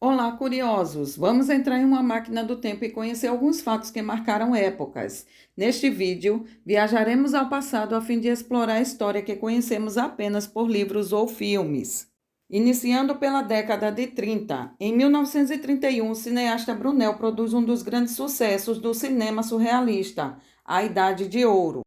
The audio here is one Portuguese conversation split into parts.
Olá, curiosos! Vamos entrar em uma máquina do tempo e conhecer alguns fatos que marcaram épocas. Neste vídeo, viajaremos ao passado a fim de explorar a história que conhecemos apenas por livros ou filmes. Iniciando pela década de 30, em 1931, o cineasta Brunel produz um dos grandes sucessos do cinema surrealista, A Idade de Ouro.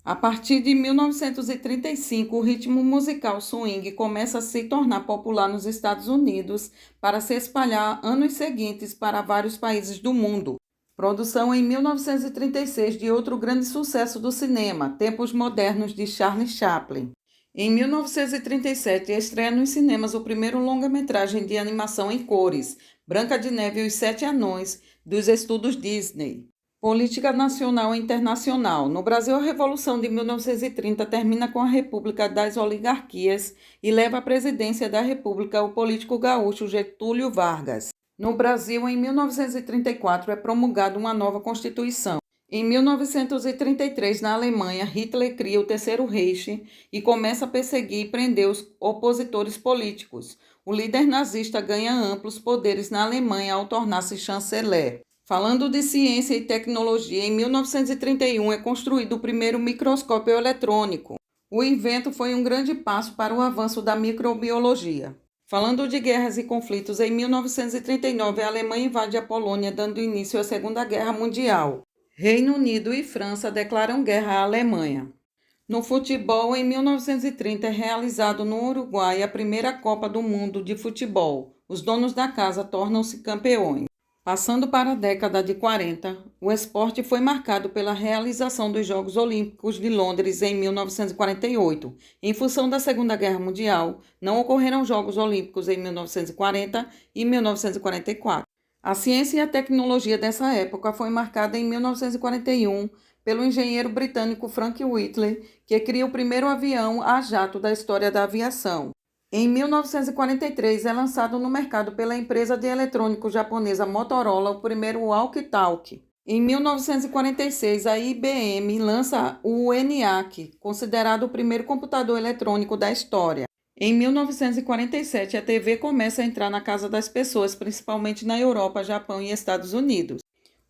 A partir de 1935, o ritmo musical swing começa a se tornar popular nos Estados Unidos para se espalhar anos seguintes para vários países do mundo. Produção em 1936 de outro grande sucesso do cinema, Tempos Modernos, de Charlie Chaplin. Em 1937, estreia nos cinemas o primeiro longa-metragem de animação em cores, Branca de Neve e os Sete Anões, dos estúdios Disney. Política nacional e internacional. No Brasil, a Revolução de 1930 termina com a República das Oligarquias e leva à presidência da República o político gaúcho Getúlio Vargas. No Brasil, em 1934, é promulgada uma nova Constituição. Em 1933, na Alemanha, Hitler cria o Terceiro Reich e começa a perseguir e prender os opositores políticos. O líder nazista ganha amplos poderes na Alemanha ao tornar-se chanceler. Falando de ciência e tecnologia, em 1931 é construído o primeiro microscópio eletrônico. O invento foi um grande passo para o avanço da microbiologia. Falando de guerras e conflitos, em 1939 a Alemanha invade a Polônia, dando início à Segunda Guerra Mundial. Reino Unido e França declaram guerra à Alemanha. No futebol, em 1930 é realizado no Uruguai a primeira Copa do Mundo de futebol. Os donos da casa tornam-se campeões. Passando para a década de 40, o esporte foi marcado pela realização dos Jogos Olímpicos de Londres em 1948. Em função da Segunda Guerra Mundial, não ocorreram Jogos Olímpicos em 1940 e 1944. A ciência e a tecnologia dessa época foi marcada em 1941 pelo engenheiro britânico Frank Whittley, que cria o primeiro avião a jato da história da aviação. Em 1943, é lançado no mercado pela empresa de eletrônicos japonesa Motorola o primeiro walkie-talkie. Em 1946, a IBM lança o ENIAC, considerado o primeiro computador eletrônico da história. Em 1947, a TV começa a entrar na casa das pessoas, principalmente na Europa, Japão e Estados Unidos.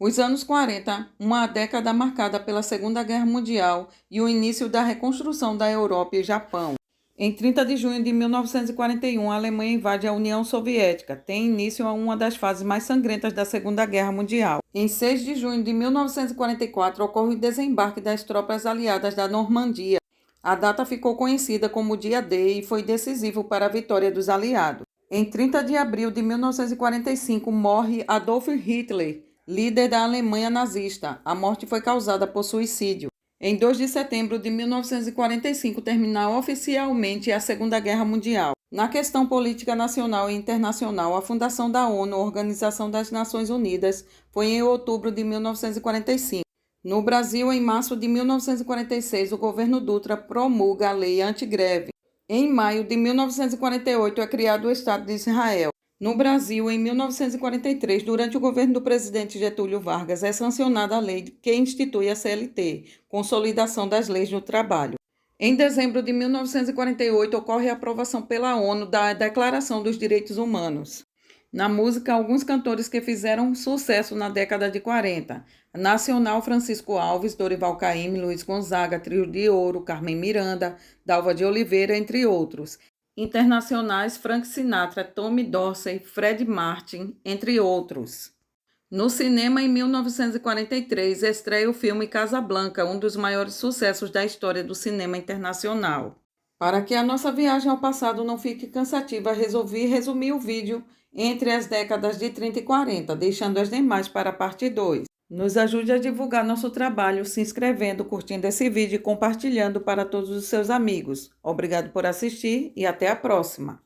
Os anos 40, uma década marcada pela Segunda Guerra Mundial e o início da reconstrução da Europa e Japão. Em 30 de junho de 1941, a Alemanha invade a União Soviética. Tem início a uma das fases mais sangrentas da Segunda Guerra Mundial. Em 6 de junho de 1944, ocorre o desembarque das tropas aliadas da Normandia. A data ficou conhecida como Dia D e foi decisivo para a vitória dos aliados. Em 30 de abril de 1945, morre Adolf Hitler, líder da Alemanha nazista. A morte foi causada por suicídio. Em 2 de setembro de 1945, termina oficialmente a Segunda Guerra Mundial. Na questão política nacional e internacional, a fundação da ONU, Organização das Nações Unidas, foi em outubro de 1945. No Brasil, em março de 1946, o governo Dutra promulga a lei antigreve. Em maio de 1948, é criado o Estado de Israel. No Brasil, em 1943, durante o governo do presidente Getúlio Vargas, é sancionada a lei que institui a CLT, Consolidação das Leis do Trabalho. Em dezembro de 1948, ocorre a aprovação pela ONU da Declaração dos Direitos Humanos. Na música, alguns cantores que fizeram sucesso na década de 40. Nacional, Francisco Alves, Dorival Caymmi, Luiz Gonzaga, Trio de Ouro, Carmen Miranda, Dalva de Oliveira, entre outros. Internacionais, Frank Sinatra, Tommy Dorsey, Fred Martin, entre outros. No cinema, em 1943, estreia o filme Casablanca, um dos maiores sucessos da história do cinema internacional. Para que a nossa viagem ao passado não fique cansativa, resolvi resumir o vídeo entre as décadas de 30 e 40, deixando as demais para a parte 2. Nos ajude a divulgar nosso trabalho se inscrevendo, curtindo esse vídeo e compartilhando para todos os seus amigos. Obrigado por assistir e até a próxima!